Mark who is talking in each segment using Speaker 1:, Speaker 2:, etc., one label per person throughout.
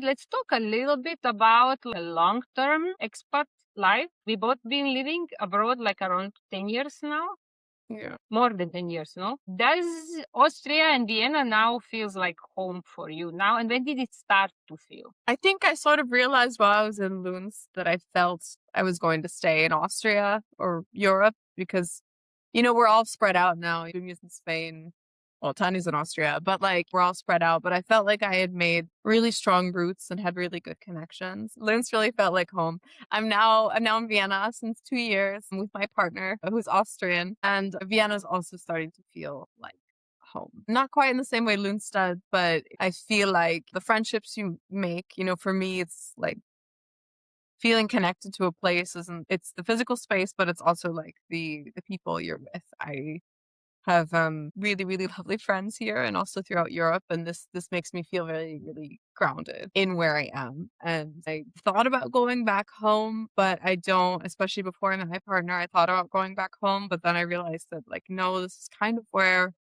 Speaker 1: Let's talk a little bit about a long-term expat life. We both been living abroad like around 10 years now,
Speaker 2: Yeah.
Speaker 1: more than 10 years, no? Does Austria and Vienna now feels like home for you now? And when did it start to feel?
Speaker 2: I think I sort of realized while I was in Lunds that I felt I was going to stay in Austria or Europe because, we're all spread out now. Dunja's in Spain. Well, Tanya's in Austria, but like we're all spread out. But I felt like I had made really strong roots and had really good connections. Linz really felt like home. I'm now in Vienna since 2 years with my partner who's Austrian, and Vienna's also starting to feel like home. Not quite in the same way Lunds does, but I feel like the friendships you make, for me, it's like feeling connected to a place isn't, it's the physical space, but it's also like the people you're with. I have really, really lovely friends here and also throughout Europe. And this makes me feel really, really grounded in where I am. And I thought about going back home, but I don't, especially before I met my partner, I thought about going back home, but then I realized that like, no, this is kind of where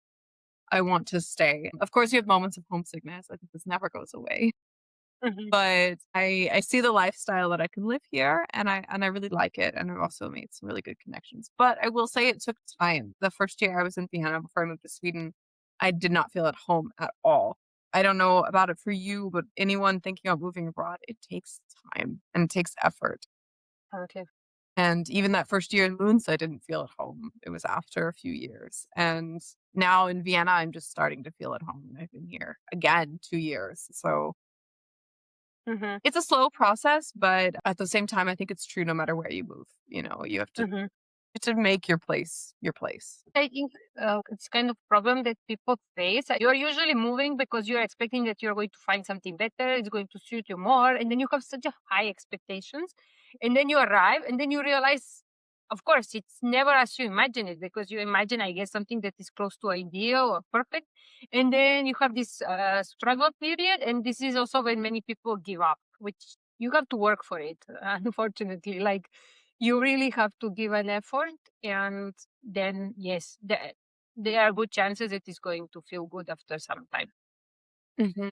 Speaker 2: I want to stay. Of course, you have moments of homesickness. I think this never goes away.
Speaker 1: Mhm.
Speaker 2: But I see the lifestyle that I can live here and I really like it. And I've also made some really good connections. But I will say it took time. The first year I was in Vienna before I moved to Sweden, I did not feel at home at all. I don't know about it for you, but anyone thinking of moving abroad, it takes time and it takes effort.
Speaker 1: Okay.
Speaker 2: And even that first year in Lunds, I didn't feel at home. It was after a few years. And now in Vienna, I'm just starting to feel at home. And I've been here again 2 years. So
Speaker 1: Hmm.
Speaker 2: it's a slow process, but at the same time, I think it's true no matter where you move. You have to make your place your place.
Speaker 1: I think it's kind of problem that people face. You're usually moving because you're expecting that you're going to find something better, it's going to suit you more, and then you have such a high expectations, and then you arrive, and then you realize, of course, it's never as you imagine it because you imagine, I guess, something that is close to ideal or perfect, and then you have this struggle period, and this is also when many people give up, which you have to work for it. Unfortunately, like you really have to give an effort and then yes, there are good chances it is going to feel good after some time.
Speaker 2: Mhm.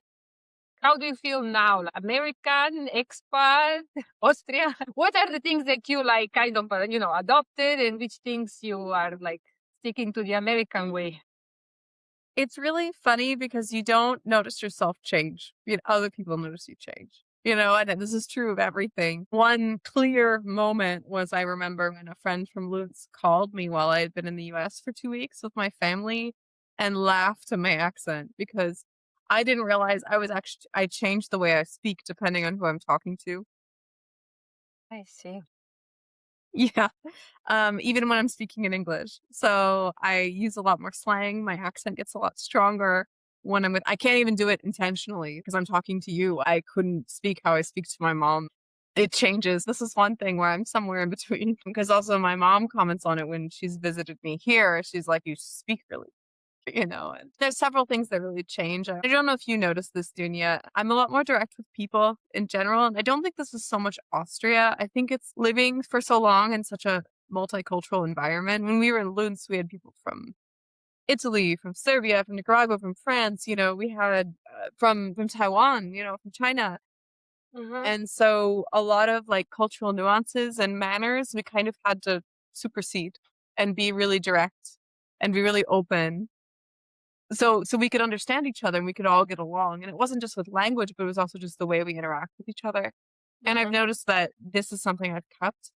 Speaker 1: How do you feel now? American, expat, Austria? What are the things that you like kind of, adopted and which things you are like sticking to the American way?
Speaker 2: It's really funny because you don't notice yourself change. Other people notice you change. And this is true of everything. One clear moment was I remember when a friend from Lutz called me while I had been in the US for 2 weeks with my family and laughed at my accent because I didn't realize I changed the way I speak depending on who I'm talking to.
Speaker 1: I see.
Speaker 2: Yeah. Even when I'm speaking in English. So I use a lot more slang. My accent gets a lot stronger when I can't even do it intentionally because I'm talking to you. I couldn't speak how I speak to my mom. It changes. This is one thing where I'm somewhere in between because also my mom comments on it when she's visited me here. She's like, you speak really and there's several things that really change. I don't know if you noticed this, Dunya. I'm a lot more direct with people in general, and I don't think this is so much Austria. I think it's living for so long in such a multicultural environment. When we were in Lunds, we had people from Italy, from Serbia, from Nicaragua, from France. We had from Taiwan, from China,
Speaker 1: Mm-hmm.
Speaker 2: and so a lot of like cultural nuances and manners we kind of had to supersede and be really direct and be really open so we could understand each other and we could all get along. And it wasn't just with language, but it was also just the way we interact with each other. And I've
Speaker 1: Mm-hmm.
Speaker 2: noticed that this is something I've kept,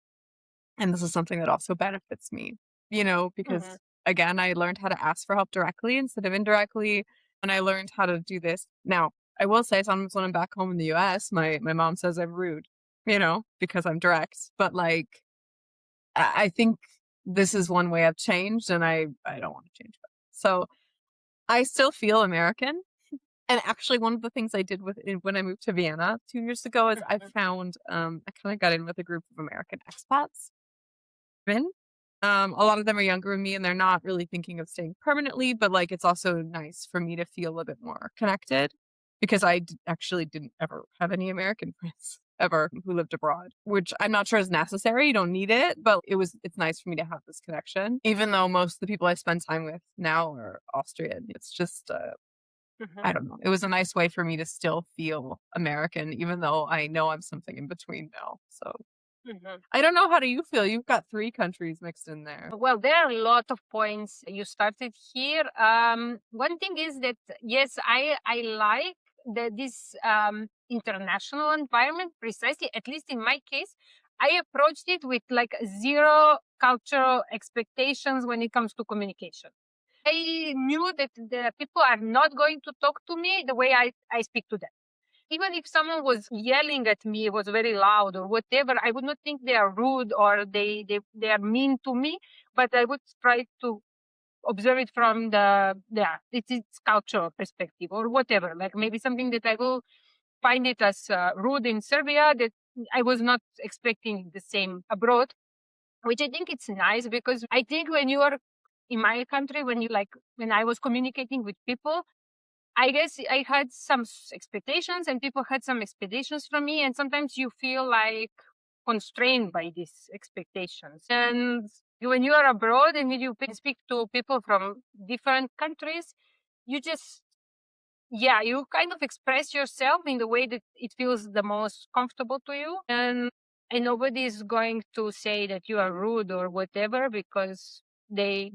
Speaker 2: and this is something that also benefits me,
Speaker 1: Mm-hmm.
Speaker 2: because again, I learned how to ask for help directly instead of indirectly. And I learned how to do this. Now, I will say sometimes when I'm back home in the US, my mom says I'm rude, because I'm direct. But like I think this is one way I've changed and I don't want to change that. So I still feel American. And actually, one of the things I did when I moved to Vienna 2 years ago is I found I kind of got in with a group of American expats. Men. A lot of them are younger than me, and they're not really thinking of staying permanently. But like, it's also nice for me to feel a bit more connected because actually didn't ever have any American friends ever who lived abroad, which I'm not sure is necessary. You don't need it, but it's nice for me to have this connection, even though most of the people I spend time with now are Austrian. It's just
Speaker 1: Mhm.
Speaker 2: I don't know. It was a nice way for me to still feel American, even though I know I'm something in between now. So
Speaker 1: Mhm.
Speaker 2: I don't know. How do you feel? You've got 3 countries mixed in there.
Speaker 1: Well, there are a lot of points you started here. One thing is that yes, I like this international environment precisely. At least in my case, I approached it with like zero cultural expectations when it comes to communication. I knew that the people are not going to talk to me the way I speak to them. Even if someone was yelling at me, was very loud or whatever, I would not think they are rude or they are mean to me, but I would try to observe it from it's cultural perspective or whatever. Like maybe something that I will find it as rude in Serbia that I was not expecting the same abroad, which I think it's nice because I think when you are in my country, when I was communicating with people, I guess I had some expectations and people had some expectations from me. And sometimes you feel like constrained by these expectations. And when you are abroad and you speak to people from different countries, you just, yeah, you kind of express yourself in the way that it feels the most comfortable to you. And nobody is going to say that you are rude or whatever because they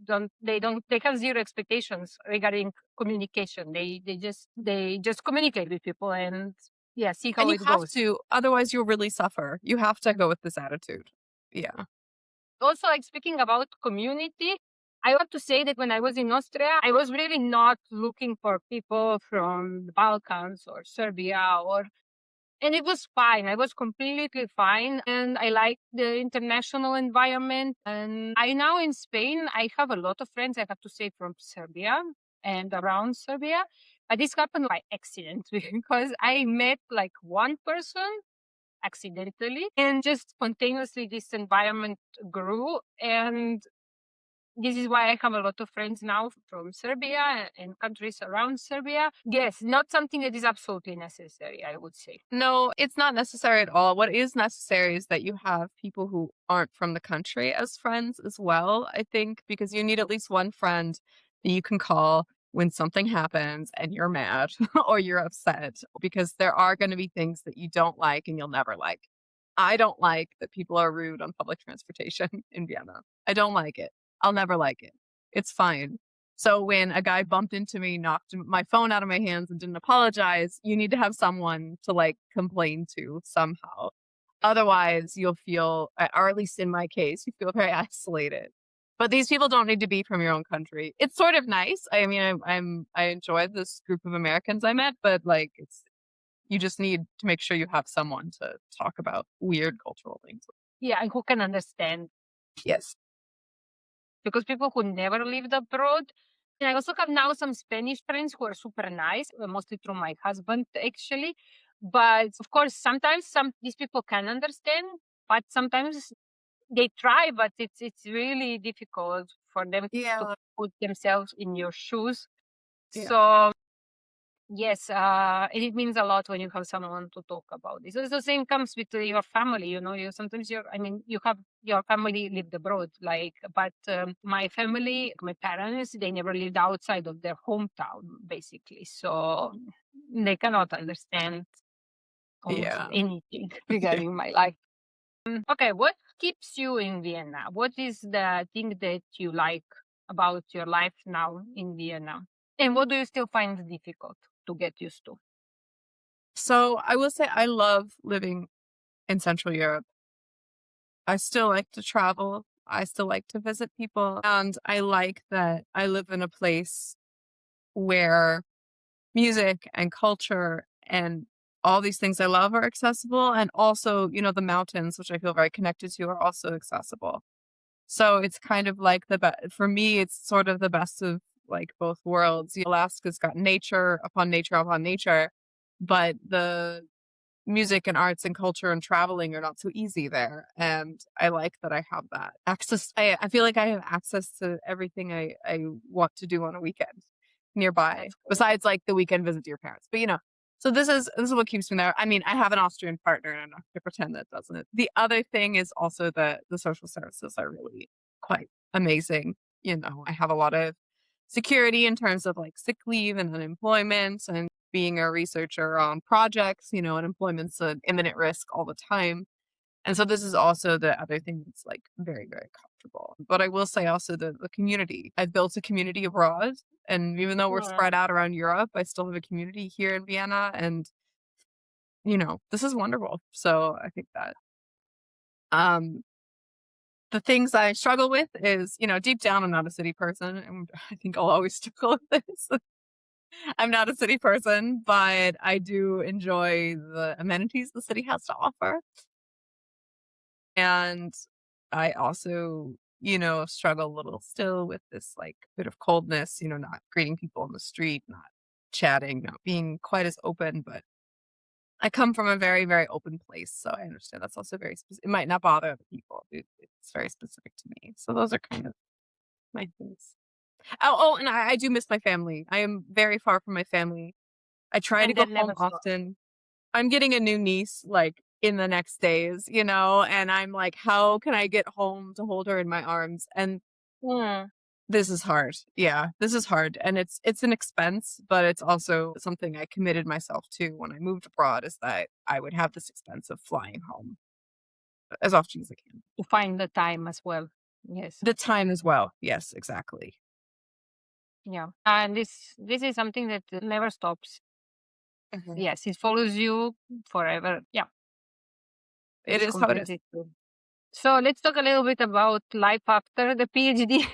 Speaker 1: have zero expectations regarding communication. They just communicate with people and yeah, see
Speaker 2: And
Speaker 1: how
Speaker 2: you
Speaker 1: it
Speaker 2: have
Speaker 1: goes.
Speaker 2: to, otherwise you'll really suffer. You have to go with this attitude. Yeah.
Speaker 1: Also, like speaking about community, I want to say that when I was in Austria, I was really not looking for people from the Balkans or Serbia or and it was fine. I was completely fine. And I like the international environment. And I now in Spain, I have a lot of friends, I have to say, from Serbia and around Serbia. But this happened by accident because I met like one person accidentally and just spontaneously this environment grew. And this is why I have a lot of friends now from Serbia and countries around Serbia. Yes, not something that is absolutely necessary, I would say.
Speaker 2: No, it's not necessary at all. What is necessary is that you have people who aren't from the country as friends as well, I think, because you need at least one friend that you can call when something happens and you're mad or you're upset, because there are going to be things that you don't like and you'll never like. I don't like that people are rude on public transportation in Vienna. I don't like it. I'll never like it. It's fine. So when a guy bumped into me, knocked my phone out of my hands and didn't apologize, you need to have someone to like complain to somehow. Otherwise, you'll feel, or at least in my case, you feel very isolated. But these people don't need to be from your own country. It's sort of nice. I mean, I enjoyed this group of Americans I met, but like it's you just need to make sure you have someone to talk about weird cultural things.
Speaker 1: Yeah, and who can understand
Speaker 2: Yes.
Speaker 1: because people who never lived abroad. And I also have now some Spanish friends who are super nice, mostly through my husband actually. But of course, sometimes some these people can understand, but sometimes they try, but it's really difficult for them to
Speaker 2: Yeah.
Speaker 1: put themselves in your shoes.
Speaker 2: Yeah.
Speaker 1: So yes, and it means a lot when you have someone to talk about this. It's the same comes with your family, you know. You sometimes I mean, you have your family lived abroad, like, but my family, my parents, they never lived outside of their hometown, basically. So they cannot understand almost
Speaker 2: Yeah.
Speaker 1: anything
Speaker 2: Yeah.
Speaker 1: regarding my life. Okay, what keeps you in Vienna? What is the thing that you like about your life now in Vienna? And what do you still find difficult to get used to?
Speaker 2: So I will say I love living in Central Europe. I still like to travel. I still like to visit people. And I like that I live in a place where music and culture and all these things I love are accessible. And also, the mountains, which I feel very connected to, are also accessible. So it's kind of like for me, it's sort of the best of like both worlds. Alaska's got nature upon nature upon nature, but the music and arts and culture and traveling are not so easy there. And I like that I have that access. I feel like I have access to everything I want to do on a weekend nearby,
Speaker 1: That's cool.
Speaker 2: besides like the weekend visit to your parents. But so this is what keeps me there. I mean, I have an Austrian partner and I'm not going to pretend that doesn't. The other thing is also the social services are really quite amazing. I have a lot of security in terms of like sick leave and unemployment and being a researcher on projects, unemployment's an imminent risk all the time. And so this is also the other thing that's like very, very comfortable. But I will say also the community. I've built a community abroad. And even though we're
Speaker 1: Mm.
Speaker 2: spread out around Europe, I still have a community here in Vienna. And, this is wonderful. So I think that um the things I struggle with is, deep down I'm not a city person. And I think I'll always struggle with this. I'm not a city person, but I do enjoy the amenities the city has to offer. And I also, struggle a little still with this like bit of coldness, not greeting people on the street, not chatting, not being quite as open. But I come from a very, very open place. So I understand that's also very specific. It might not bother other people. It's very specific to me. So those are kind of my things. And I do miss my family. I am very far from my family. I try to
Speaker 1: And
Speaker 2: go
Speaker 1: that
Speaker 2: home
Speaker 1: never stops.
Speaker 2: often. I'm getting a new niece like in the next days, and I'm like, how can I get home to hold her in my arms? And
Speaker 1: Mm.
Speaker 2: this is hard. Yeah, this is hard. And it's an expense, but it's also something I committed myself to when I moved abroad is that I would have this expense of flying home as often as I can.
Speaker 1: To find the time as well. Yes.
Speaker 2: The time as well. Yes, exactly.
Speaker 1: Yeah. And this is something that never stops.
Speaker 2: Mhm.
Speaker 1: Yes, it follows you forever. Yeah,
Speaker 2: It
Speaker 1: it's
Speaker 2: is how it is.
Speaker 1: completely true. So let's talk a little bit about life after the PhD.